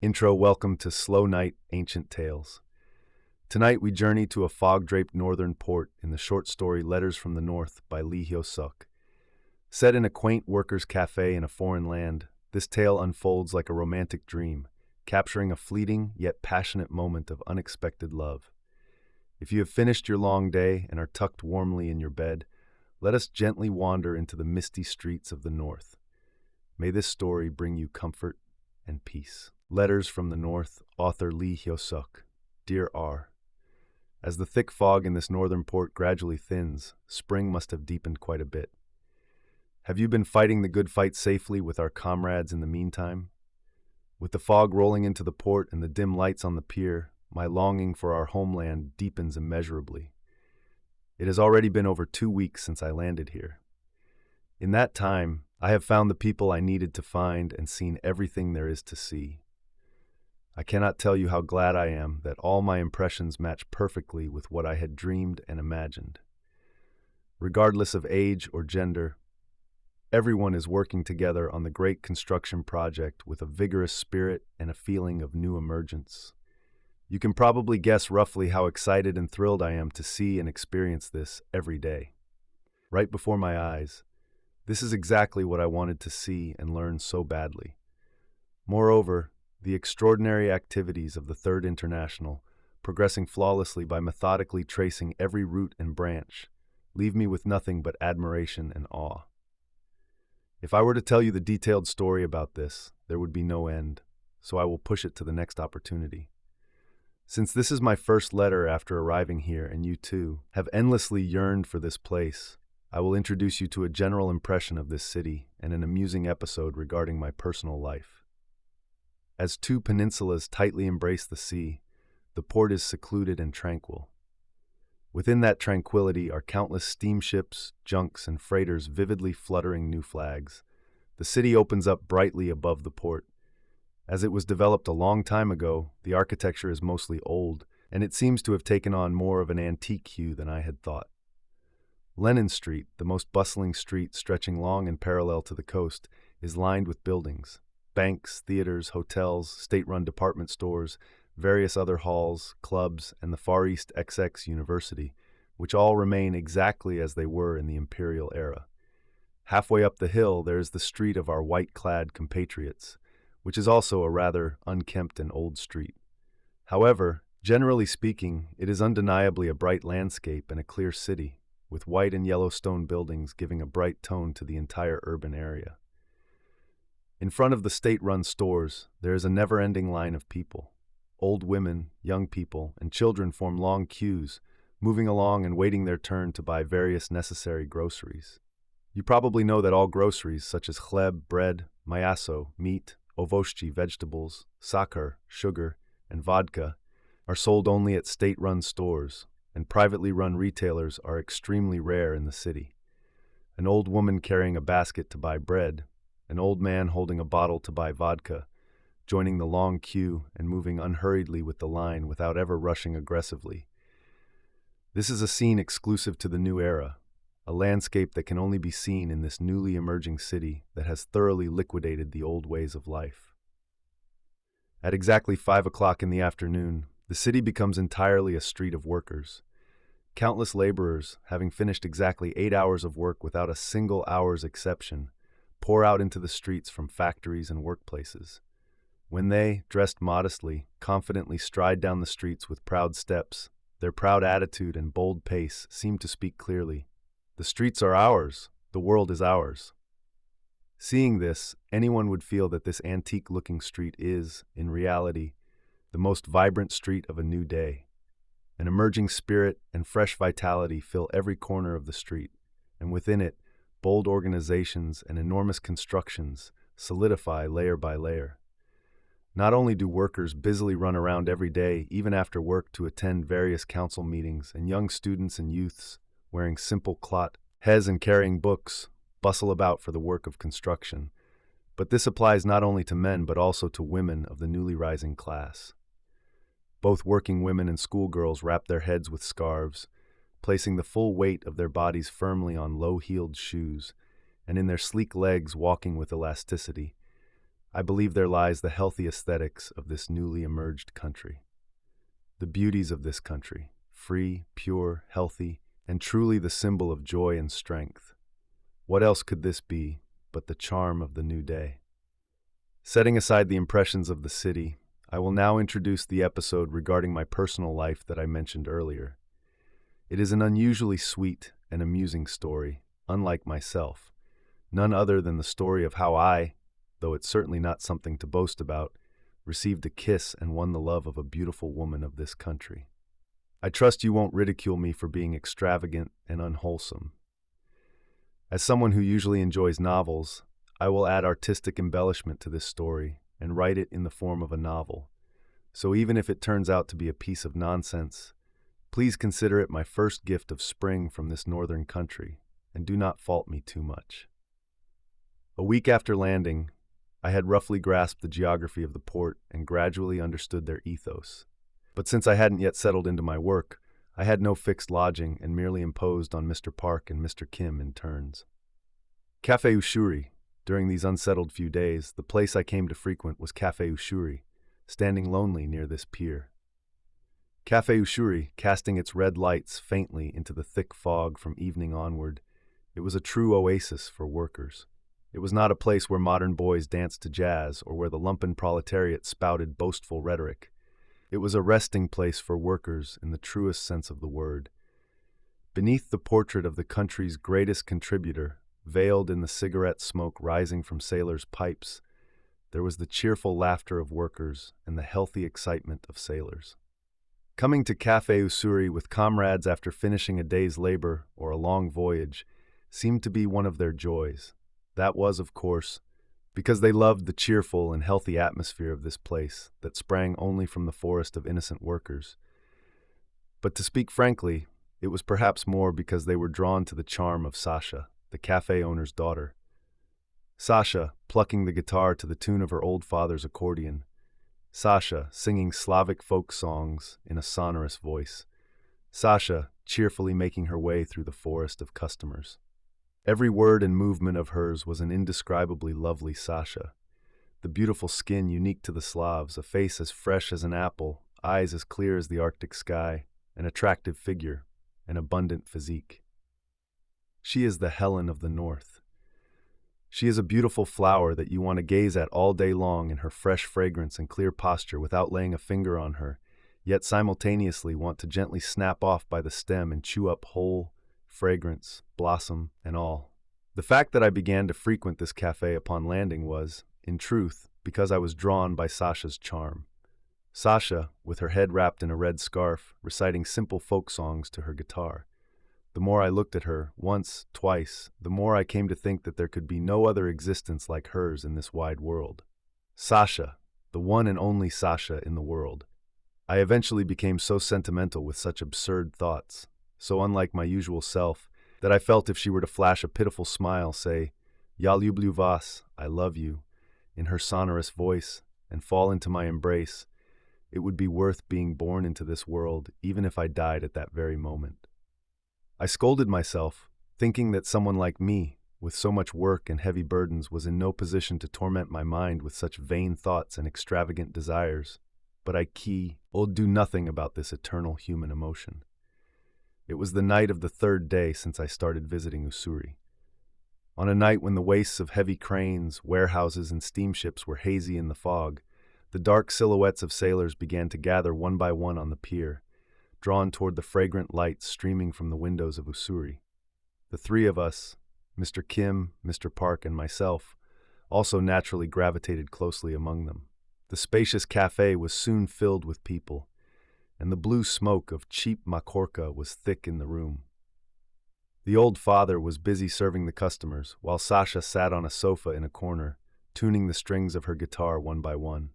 Intro, welcome to Slow Night, Ancient Tales. Tonight we journey to a fog-draped northern port in the short story Letters from the North by Lee Hyo-seok. Set in a quaint workers' cafe in a foreign land, this tale unfolds like a romantic dream, capturing a fleeting yet passionate moment of unexpected love. If you have finished your long day and are tucked warmly in your bed, let us gently wander into the misty streets of the North. May this story bring you comfort and peace. Letters from the North, author Lee Hyo-seok. Dear R. As the thick fog in this northern port gradually thins, spring must have deepened quite a bit. Have you been fighting the good fight safely with our comrades in the meantime? With the fog rolling into the port and the dim lights on the pier, my longing for our homeland deepens immeasurably. It has already been over 2 weeks since I landed here. In that time, I have found the people I needed to find and seen everything there is to see. I cannot tell you how glad I am that all my impressions match perfectly with what I had dreamed and imagined. Regardless of age or gender, everyone is working together on the great construction project with a vigorous spirit and a feeling of new emergence. You can probably guess roughly how excited and thrilled I am to see and experience this every day. Right before my eyes, this is exactly what I wanted to see and learn so badly. Moreover, the extraordinary activities of the Third International, progressing flawlessly by methodically tracing every root and branch, leave me with nothing but admiration and awe. If I were to tell you the detailed story about this, there would be no end, so I will push it to the next opportunity. Since this is my first letter after arriving here and you too have endlessly yearned for this place, I will introduce you to a general impression of this city and an amusing episode regarding my personal life. As two peninsulas tightly embrace the sea, the port is secluded and tranquil. Within that tranquility are countless steamships, junks, and freighters vividly fluttering new flags. The city opens up brightly above the port. As it was developed a long time ago, the architecture is mostly old, and it seems to have taken on more of an antique hue than I had thought. Lennon Street, the most bustling street stretching long and parallel to the coast, is lined with buildings. Banks, theaters, hotels, state-run department stores, various other halls, clubs, and the Far East XX University, which all remain exactly as they were in the imperial era. Halfway up the hill there is the street of our white-clad compatriots, which is also a rather unkempt and old street. However, generally speaking, it is undeniably a bright landscape and a clear city, with white and yellow stone buildings giving a bright tone to the entire urban area. In front of the state-run stores, there is a never-ending line of people. Old women, young people, and children form long queues, moving along and waiting their turn to buy various necessary groceries. You probably know that all groceries, such as chleb, bread, mayaso, meat, ovoshchi, vegetables, sakar, sugar, and vodka, are sold only at state-run stores, and privately run retailers are extremely rare in the city. An old woman carrying a basket to buy bread, an old man holding a bottle to buy vodka, joining the long queue and moving unhurriedly with the line without ever rushing aggressively. This is a scene exclusive to the new era, a landscape that can only be seen in this newly emerging city that has thoroughly liquidated the old ways of life. At exactly 5 o'clock in the afternoon, the city becomes entirely a street of workers. Countless laborers, having finished exactly 8 hours of work without a single hour's exception, pour out into the streets from factories and workplaces. When they, dressed modestly, confidently stride down the streets with proud steps, their proud attitude and bold pace seem to speak clearly. The streets are ours, the world is ours. Seeing this, anyone would feel that this antique-looking street is, in reality, the most vibrant street of a new day. An emerging spirit and fresh vitality fill every corner of the street, and within it, bold organizations and enormous constructions solidify layer by layer. Not only do workers busily run around every day, even after work, to attend various council meetings, and young students and youths, wearing simple clot hes and carrying books, bustle about for the work of construction, but this applies not only to men but also to women of the newly rising class. Both working women and schoolgirls wrap their heads with scarves, placing the full weight of their bodies firmly on low-heeled shoes, and in their sleek legs walking with elasticity. I believe there lies the healthy aesthetics of this newly emerged country. The beauties of this country, free, pure, healthy, and truly the symbol of joy and strength. What else could this be but the charm of the new day? Setting aside the impressions of the city, I will now introduce the episode regarding my personal life that I mentioned earlier. It is an unusually sweet and amusing story, unlike myself. None other than the story of how I, though it's certainly not something to boast about, received a kiss and won the love of a beautiful woman of this country. I trust you won't ridicule me for being extravagant and unwholesome. As someone who usually enjoys novels, I will add artistic embellishment to this story and write it in the form of a novel. So even if it turns out to be a piece of nonsense, please consider it my first gift of spring from this northern country, and do not fault me too much. A week after landing, I had roughly grasped the geography of the port and gradually understood their ethos. But since I hadn't yet settled into my work, I had no fixed lodging and merely imposed on Mr. Park and Mr. Kim in turns. Café Ushuri. During these unsettled few days, the place I came to frequent was Café Ushuri, standing lonely near this pier. Café Ushuri, casting its red lights faintly into the thick fog from evening onward, it was a true oasis for workers. It was not a place where modern boys danced to jazz or where the lumpen proletariat spouted boastful rhetoric. It was a resting place for workers in the truest sense of the word. Beneath the portrait of the country's greatest contributor, veiled in the cigarette smoke rising from sailors' pipes, there was the cheerful laughter of workers and the healthy excitement of sailors. Coming to Café Ushuri with comrades after finishing a day's labor or a long voyage seemed to be one of their joys. That was, of course, because they loved the cheerful and healthy atmosphere of this place that sprang only from the forest of innocent workers. But to speak frankly, it was perhaps more because they were drawn to the charm of Sasha, the cafe owner's daughter. Sasha, plucking the guitar to the tune of her old father's accordion. Sasha, singing Slavic folk songs in a sonorous voice. Sasha, cheerfully making her way through the forest of customers. Every word and movement of hers was an indescribably lovely Sasha. The beautiful skin unique to the Slavs, a face as fresh as an apple, eyes as clear as the Arctic sky, an attractive figure, an abundant physique. She is the Helen of the North. She is a beautiful flower that you want to gaze at all day long in her fresh fragrance and clear posture without laying a finger on her, yet simultaneously want to gently snap off by the stem and chew up whole fragrance, blossom, and all. The fact that I began to frequent this cafe upon landing was, in truth, because I was drawn by Sasha's charm. Sasha, with her head wrapped in a red scarf, reciting simple folk songs to her guitar. The more I looked at her, once, twice, the more I came to think that there could be no other existence like hers in this wide world. Sasha, the one and only Sasha in the world. I eventually became so sentimental with such absurd thoughts, so unlike my usual self, that I felt if she were to flash a pitiful smile, say, "Ya lublю vas," I love you, in her sonorous voice, and fall into my embrace, it would be worth being born into this world, even if I died at that very moment. I scolded myself, thinking that someone like me, with so much work and heavy burdens, was in no position to torment my mind with such vain thoughts and extravagant desires, but I would do nothing about this eternal human emotion. It was the night of the third day since I started visiting Ushuri. On a night when the wastes of heavy cranes, warehouses, and steamships were hazy in the fog, the dark silhouettes of sailors began to gather one by one on the pier, drawn toward the fragrant lights streaming from the windows of Ushuri. The three of us, Mr. Kim, Mr. Park, and myself, also naturally gravitated closely among them. The spacious cafe was soon filled with people, and the blue smoke of cheap makorka was thick in the room. The old father was busy serving the customers, while Sasha sat on a sofa in a corner, tuning the strings of her guitar one by one.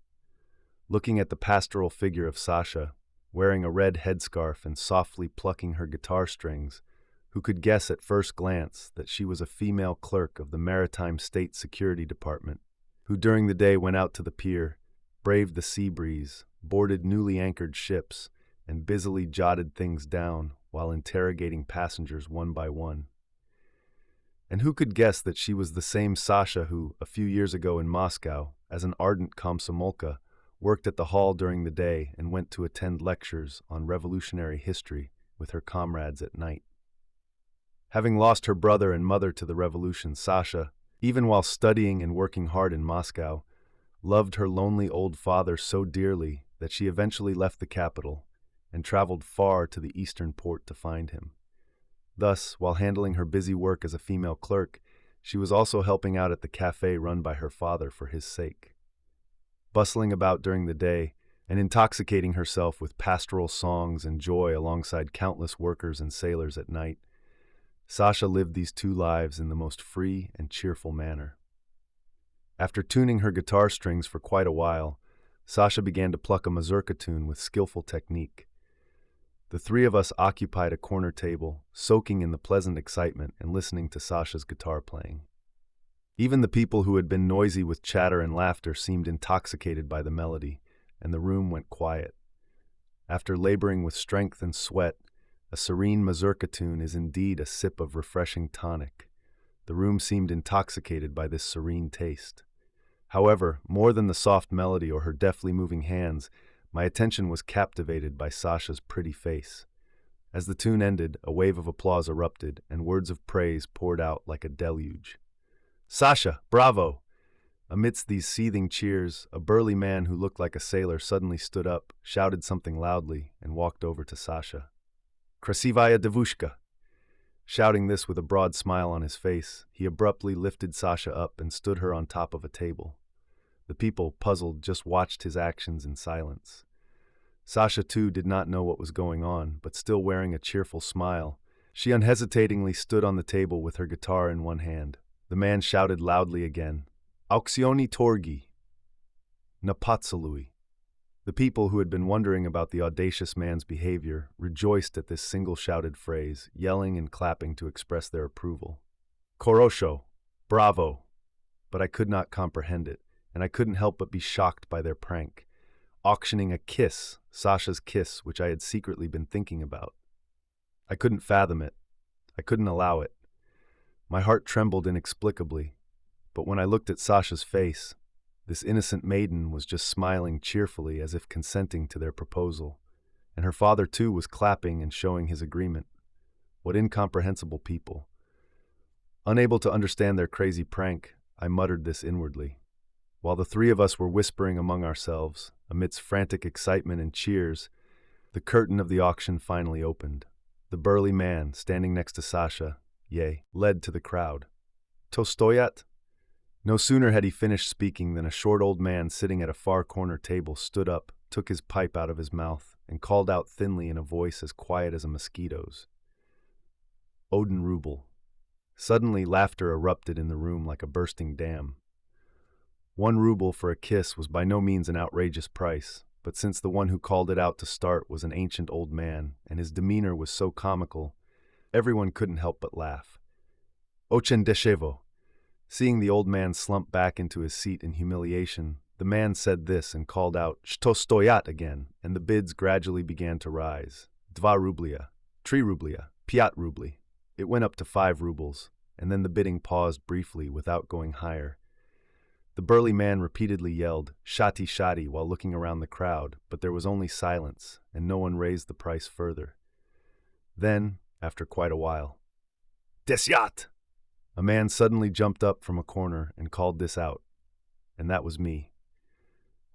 Looking at the pastoral figure of Sasha, wearing a red headscarf and softly plucking her guitar strings, who could guess at first glance that she was a female clerk of the Maritime State Security Department, who during the day went out to the pier, braved the sea breeze, boarded newly anchored ships, and busily jotted things down while interrogating passengers one by one. And who could guess that she was the same Sasha who, a few years ago in Moscow, as an ardent komsomolka, worked at the hall during the day and went to attend lectures on revolutionary history with her comrades at night. Having lost her brother and mother to the revolution, Sasha, even while studying and working hard in Moscow, loved her lonely old father so dearly that she eventually left the capital and traveled far to the eastern port to find him. Thus, while handling her busy work as a female clerk, she was also helping out at the cafe run by her father for his sake. Bustling about during the day and intoxicating herself with pastoral songs and joy alongside countless workers and sailors at night, Sasha lived these two lives in the most free and cheerful manner. After tuning her guitar strings for quite a while, Sasha began to pluck a mazurka tune with skillful technique. The three of us occupied a corner table, soaking in the pleasant excitement and listening to Sasha's guitar playing. Even the people who had been noisy with chatter and laughter seemed intoxicated by the melody, and the room went quiet. After laboring with strength and sweat, a serene mazurka tune is indeed a sip of refreshing tonic. The room seemed intoxicated by this serene taste. However, more than the soft melody or her deftly moving hands, my attention was captivated by Sasha's pretty face. As the tune ended, a wave of applause erupted, and words of praise poured out like a deluge. "Sasha, bravo!" Amidst these seething cheers, a burly man who looked like a sailor suddenly stood up, shouted something loudly, and walked over to Sasha. "Krasivaya devushka!" Shouting this with a broad smile on his face, he abruptly lifted Sasha up and stood her on top of a table. The people, puzzled, just watched his actions in silence. Sasha, too, did not know what was going on, but still wearing a cheerful smile, she unhesitatingly stood on the table with her guitar in one hand. The man shouted loudly again, "Auksioni torgi! Napatsalui!" The people, who had been wondering about the audacious man's behavior, rejoiced at this single-shouted phrase, yelling and clapping to express their approval. "Korosho! Bravo!" But I could not comprehend it, and I couldn't help but be shocked by their prank. Auctioning a kiss, Sasha's kiss, which I had secretly been thinking about. I couldn't fathom it. I couldn't allow it. My heart trembled inexplicably, but when I looked at Sasha's face, this innocent maiden was just smiling cheerfully as if consenting to their proposal, and her father too was clapping and showing his agreement. What incomprehensible people. Unable to understand their crazy prank, I muttered this inwardly. While the three of us were whispering among ourselves, amidst frantic excitement and cheers, the curtain of the auction finally opened. The burly man, standing next to Sasha, led to the crowd. "To stoyat?" No sooner had he finished speaking than a short old man sitting at a far corner table stood up, took his pipe out of his mouth, and called out thinly in a voice as quiet as a mosquito's, "Odin ruble." Suddenly laughter erupted in the room like a bursting dam. 1 ruble for a kiss was by no means an outrageous price, but since the one who called it out to start was an ancient old man, and his demeanor was so comical, everyone couldn't help but laugh. "Ochen deshevo." Seeing the old man slump back into his seat in humiliation, the man said this and called out "Shto stoyat" again, and the bids gradually began to rise. 2 rublia, 3 rublia, 5 rubli. It went up to 5 rubles, and then the bidding paused briefly without going higher. The burly man repeatedly yelled "Shati shati" while looking around the crowd, but there was only silence, and no one raised the price further. Then, after quite a while, "Desyat!" A man suddenly jumped up from a corner and called this out, and that was me.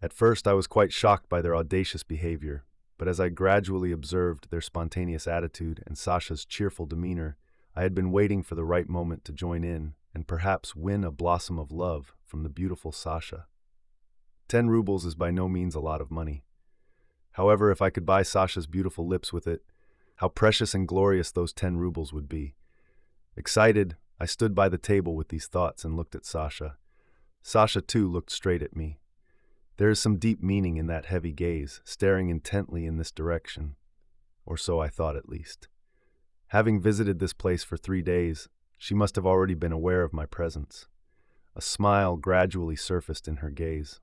At first I was quite shocked by their audacious behavior, but as I gradually observed their spontaneous attitude and Sasha's cheerful demeanor, I had been waiting for the right moment to join in and perhaps win a blossom of love from the beautiful Sasha. 10 rubles is by no means a lot of money. However, if I could buy Sasha's beautiful lips with it, how precious and glorious those 10 rubles would be. Excited, I stood by the table with these thoughts and looked at Sasha. Sasha, too, looked straight at me. There is some deep meaning in that heavy gaze, staring intently in this direction. Or so I thought, at least. Having visited this place for 3 days, she must have already been aware of my presence. A smile gradually surfaced in her gaze.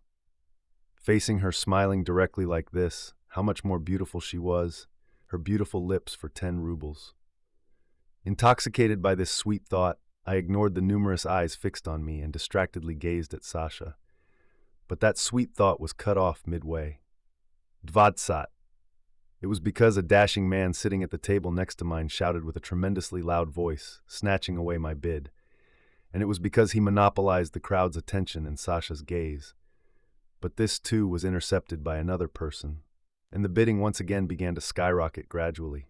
Facing her smiling directly like this, how much more beautiful she was, her beautiful lips for 10 rubles. Intoxicated by this sweet thought, I ignored the numerous eyes fixed on me and distractedly gazed at Sasha. But that sweet thought was cut off midway. Dvadsat. It was because a dashing man sitting at the table next to mine shouted with a tremendously loud voice, snatching away my bid. And it was because he monopolized the crowd's attention and Sasha's gaze. But this, too, was intercepted by another person, and the bidding once again began to skyrocket gradually.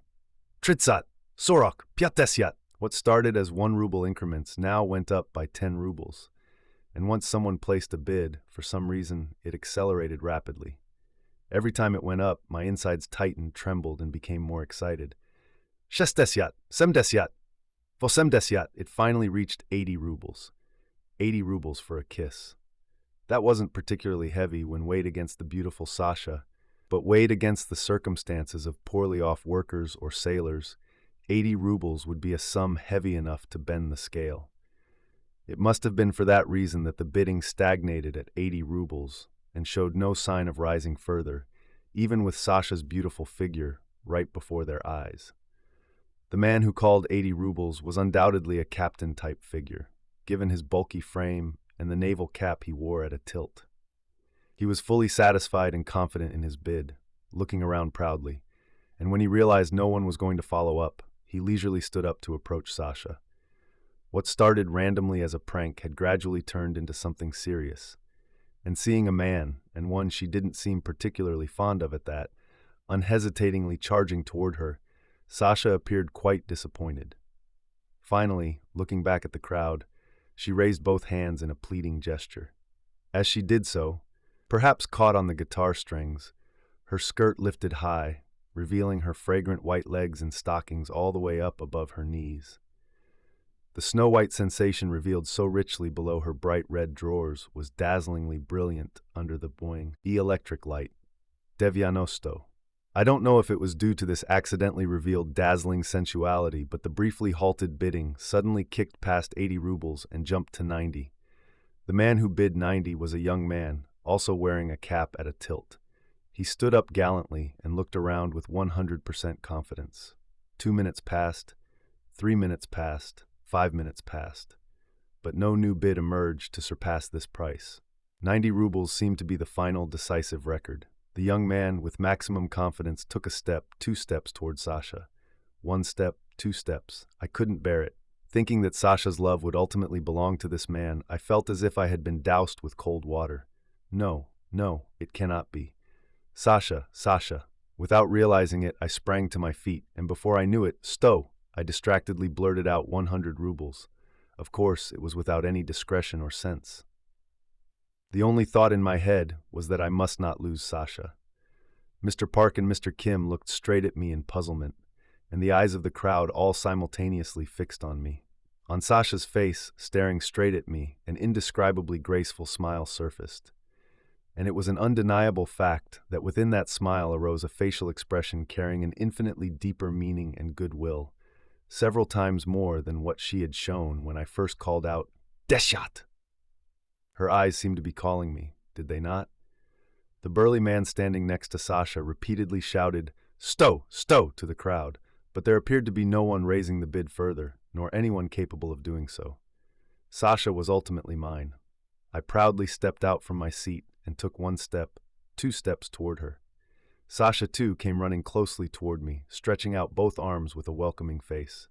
Tritsat! Sorok! Pyatesyat! What started as 1 ruble increments now went up by 10 rubles. And once someone placed a bid, for some reason, it accelerated rapidly. Every time it went up, my insides tightened, trembled, and became more excited. Shestesyat! Semdesyat! Vosemdesyat! It finally reached 80 rubles. 80 rubles for a kiss. That wasn't particularly heavy when weighed against the beautiful Sasha, but weighed against the circumstances of poorly off workers or sailors, 80 rubles would be a sum heavy enough to bend the scale. It must have been for that reason that the bidding stagnated at 80 rubles and showed no sign of rising further, even with Sasha's beautiful figure right before their eyes. The man who called 80 rubles was undoubtedly a captain-type figure, given his bulky frame and the naval cap he wore at a tilt. He was fully satisfied and confident in his bid, looking around proudly, and when he realized no one was going to follow up, he leisurely stood up to approach Sasha. What started randomly as a prank had gradually turned into something serious, and seeing a man, and one she didn't seem particularly fond of at that, unhesitatingly charging toward her, Sasha appeared quite disappointed. Finally, looking back at the crowd, she raised both hands in a pleading gesture. As she did so, perhaps caught on the guitar strings, her skirt lifted high, revealing her fragrant white legs in stockings all the way up above her knees. The snow-white sensation revealed so richly below her bright red drawers was dazzlingly brilliant under the boing electric light. Devianosto. I don't know if it was due to this accidentally revealed dazzling sensuality, but the briefly halted bidding suddenly kicked past 80 rubles and jumped to 90. The man who bid 90 was a young man, also wearing a cap at a tilt. He stood up gallantly and looked around with 100% confidence. 2 minutes passed, 3 minutes passed, 5 minutes passed, but no new bid emerged to surpass this price. 90 rubles seemed to be the final decisive record. The young man, with maximum confidence, took a step, 2 steps toward Sasha. 1 step, 2 steps. I couldn't bear it. Thinking that Sasha's love would ultimately belong to this man, I felt as if I had been doused with cold water. No, no, it cannot be. Sasha, Sasha. Without realizing it, I sprang to my feet, and before I knew it, stow! I distractedly blurted out 100 rubles. Of course, it was without any discretion or sense. The only thought in my head was that I must not lose Sasha. Mr. Park and Mr. Kim looked straight at me in puzzlement, and the eyes of the crowd all simultaneously fixed on me. On Sasha's face, staring straight at me, an indescribably graceful smile surfaced. And it was an undeniable fact that within that smile arose a facial expression carrying an infinitely deeper meaning and goodwill, several times more than what she had shown when I first called out, "Deshat!" Her eyes seemed to be calling me, did they not? The burly man standing next to Sasha repeatedly shouted, "Stow! Stow!" to the crowd, but there appeared to be no one raising the bid further, nor anyone capable of doing so. Sasha was ultimately mine. I proudly stepped out from my seat and took 1 step, 2 steps toward her. Sasha, too, came running closely toward me, stretching out both arms with a welcoming face.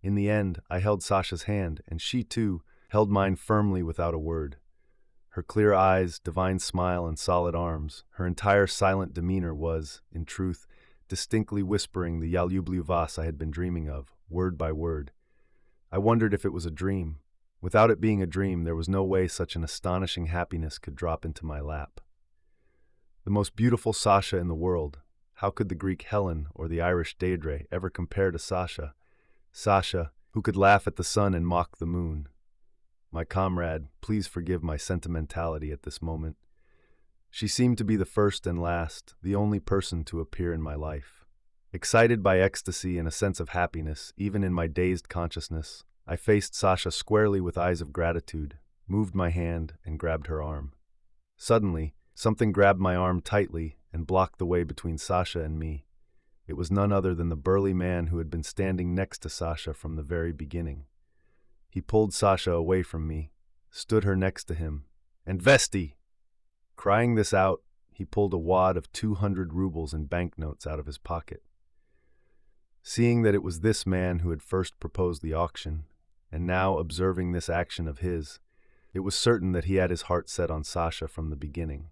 In the end, I held Sasha's hand, and she, too, held mine firmly without a word. Her clear eyes, divine smile, and solid arms, her entire silent demeanor was, in truth, distinctly whispering the Yalublyu Vas I had been dreaming of, word by word. I wondered if it was a dream. Without it being a dream, there was no way such an astonishing happiness could drop into my lap. The most beautiful Sasha in the world. How could the Greek Helen or the Irish Deirdre ever compare to Sasha? Sasha, who could laugh at the sun and mock the moon. My comrade, please forgive my sentimentality at this moment. She seemed to be the first and last, the only person to appear in my life. Excited by ecstasy and a sense of happiness, even in my dazed consciousness, I faced Sasha squarely with eyes of gratitude, moved my hand, and grabbed her arm. Suddenly, something grabbed my arm tightly and blocked the way between Sasha and me. It was none other than the burly man who had been standing next to Sasha from the very beginning. He pulled Sasha away from me, stood her next to him, and Vesti! Crying this out, he pulled a wad of 200 rubles in banknotes out of his pocket. Seeing that it was this man who had first proposed the auction, and now observing this action of his, it was certain that he had his heart set on Sasha from the beginning.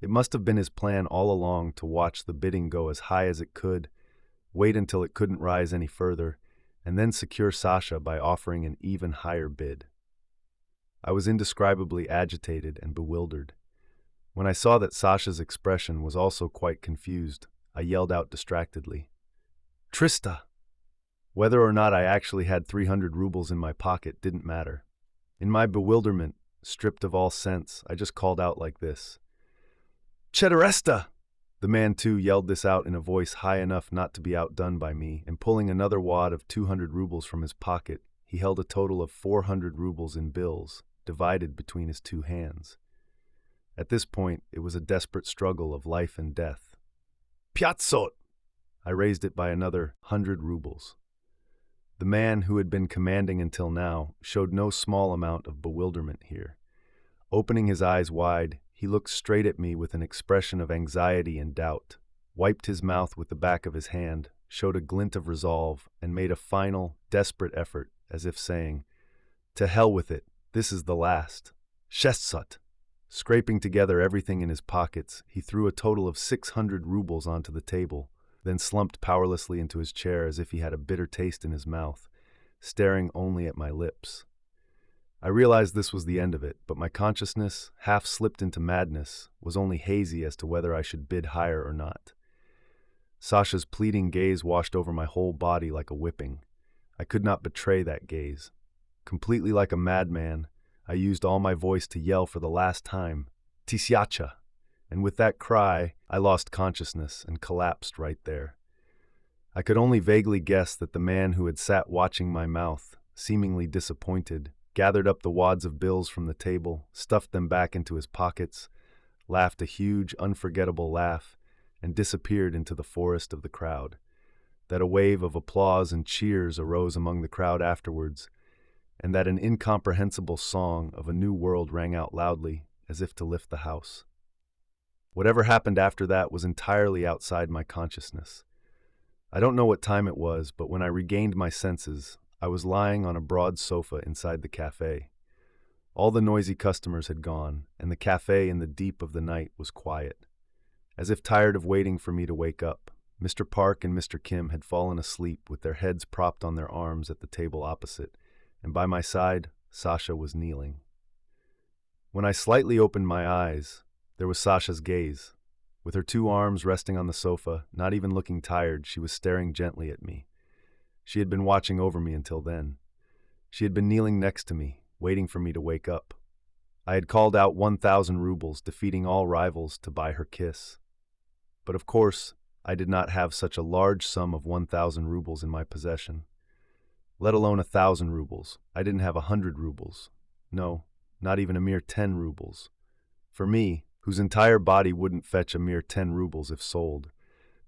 It must have been his plan all along to watch the bidding go as high as it could, wait until it couldn't rise any further, and then secure Sasha by offering an even higher bid. I was indescribably agitated and bewildered. When I saw that Sasha's expression was also quite confused, I yelled out distractedly, "Trista!" Whether or not I actually had 300 rubles in my pocket didn't matter. In my bewilderment, stripped of all sense, I just called out like this, "Chetaresta!" The man, too, yelled this out in a voice high enough not to be outdone by me, and pulling another wad of 200 rubles from his pocket, he held a total of 400 rubles in bills, divided between his two hands. At this point, it was a desperate struggle of life and death. "Piazzot!" I raised it by another 100 rubles. The man, who had been commanding until now, showed no small amount of bewilderment here. Opening his eyes wide, he looked straight at me with an expression of anxiety and doubt, wiped his mouth with the back of his hand, showed a glint of resolve, and made a final, desperate effort, as if saying, "To hell with it, this is the last. Shestsut!" Scraping together everything in his pockets, he threw a total of 600 rubles onto the table, then slumped powerlessly into his chair as if he had a bitter taste in his mouth, staring only at my lips. I realized this was the end of it, but my consciousness, half slipped into madness, was only hazy as to whether I should bid higher or not. Sasha's pleading gaze washed over my whole body like a whipping. I could not betray that gaze. Completely like a madman, I used all my voice to yell for the last time, "Tisyacha!" And with that cry, I lost consciousness and collapsed right there. I could only vaguely guess that the man who had sat watching my mouth, seemingly disappointed, gathered up the wads of bills from the table, stuffed them back into his pockets, laughed a huge, unforgettable laugh, and disappeared into the forest of the crowd. That a wave of applause and cheers arose among the crowd afterwards, and that an incomprehensible song of a new world rang out loudly, as if to lift the house. Whatever happened after that was entirely outside my consciousness. I don't know what time it was, but when I regained my senses, I was lying on a broad sofa inside the cafe. All the noisy customers had gone, and the cafe in the deep of the night was quiet. As if tired of waiting for me to wake up, Mr. Park and Mr. Kim had fallen asleep with their heads propped on their arms at the table opposite, and by my side, Sasha was kneeling. When I slightly opened my eyes, there was Sasha's gaze. With her two arms resting on the sofa, not even looking tired, she was staring gently at me. She had been watching over me until then. She had been kneeling next to me, waiting for me to wake up. I had called out 1,000 rubles, defeating all rivals, to buy her kiss. But of course, I did not have such a large sum of 1,000 rubles in my possession. Let alone 1,000 rubles. I didn't have 100 rubles. No, not even a mere 10 rubles. For me, whose entire body wouldn't fetch a mere 10 rubles if sold,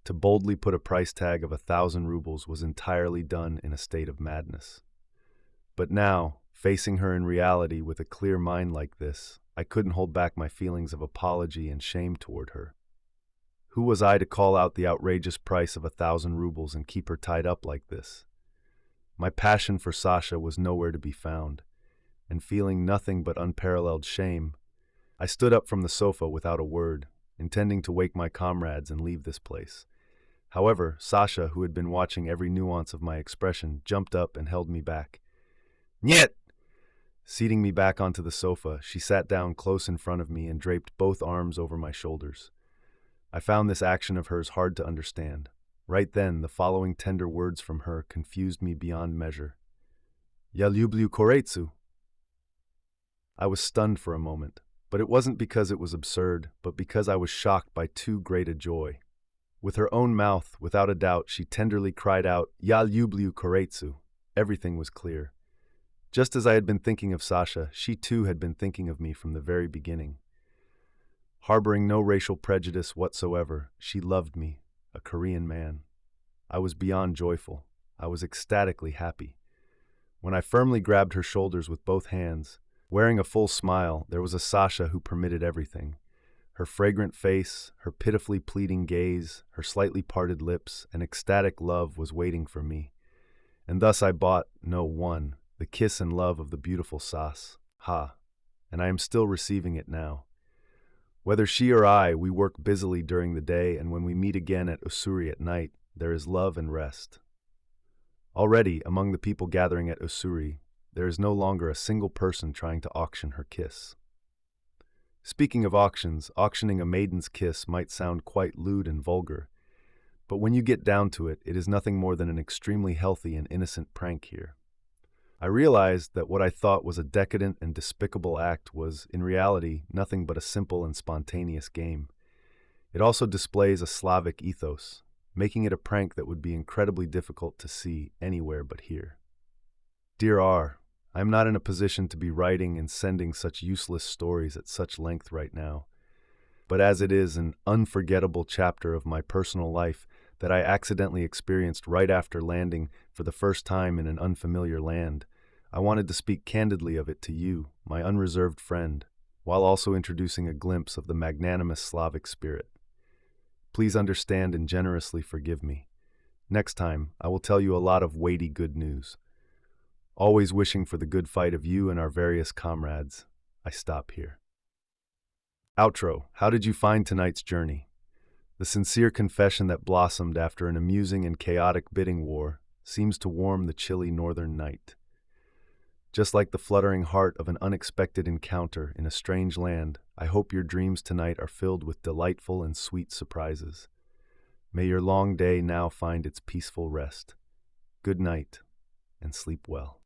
to boldly put a price tag of 1,000 rubles was entirely done in a state of madness. But now, facing her in reality with a clear mind like this, I couldn't hold back my feelings of apology and shame toward her. Who was I to call out the outrageous price of 1,000 rubles and keep her tied up like this? My passion for Sasha was nowhere to be found, and feeling nothing but unparalleled shame, I stood up from the sofa without a word, intending to wake my comrades and leave this place. However, Sasha, who had been watching every nuance of my expression, jumped up and held me back. "Niet!" Seating me back onto the sofa, she sat down close in front of me and draped both arms over my shoulders. I found this action of hers hard to understand. Right then, the following tender words from her confused me beyond measure. "Ja lubię korecu." I was stunned for a moment, but it wasn't because it was absurd, but because I was shocked by too great a joy. With her own mouth, without a doubt, she tenderly cried out, "Ja lubię korecu." Everything was clear. Just as I had been thinking of Sasha, she too had been thinking of me from the very beginning. Harboring no racial prejudice whatsoever, she loved me, a Korean man. I was beyond joyful. I was ecstatically happy. When I firmly grabbed her shoulders with both hands, wearing a full smile, there was a Sasha who permitted everything. Her fragrant face, her pitifully pleading gaze, her slightly parted lips, and ecstatic love was waiting for me. And thus I bought, no, won, the kiss and love of the beautiful Sas. Ha! And I am still receiving it now. Whether she or I, we work busily during the day, and when we meet again at Usuri at night, there is love and rest. Already, among the people gathering at Usuri, there is no longer a single person trying to auction her kiss. Speaking of auctions, auctioning a maiden's kiss might sound quite lewd and vulgar, but when you get down to it, it is nothing more than an extremely healthy and innocent prank here. I realized that what I thought was a decadent and despicable act was, in reality, nothing but a simple and spontaneous game. It also displays a Slavic ethos, making it a prank that would be incredibly difficult to see anywhere but here. Dear R, I am not in a position to be writing and sending such useless stories at such length right now, but as it is an unforgettable chapter of my personal life that I accidentally experienced right after landing for the first time in an unfamiliar land, I wanted to speak candidly of it to you, my unreserved friend, while also introducing a glimpse of the magnanimous Slavic spirit. Please understand and generously forgive me. Next time, I will tell you a lot of weighty good news. Always wishing for the good fight of you and our various comrades, I stop here. Outro. How did you find tonight's journey? The sincere confession that blossomed after an amusing and chaotic bidding war seems to warm the chilly northern night. Just like the fluttering heart of an unexpected encounter in a strange land, I hope your dreams tonight are filled with delightful and sweet surprises. May your long day now find its peaceful rest. Good night, and sleep well.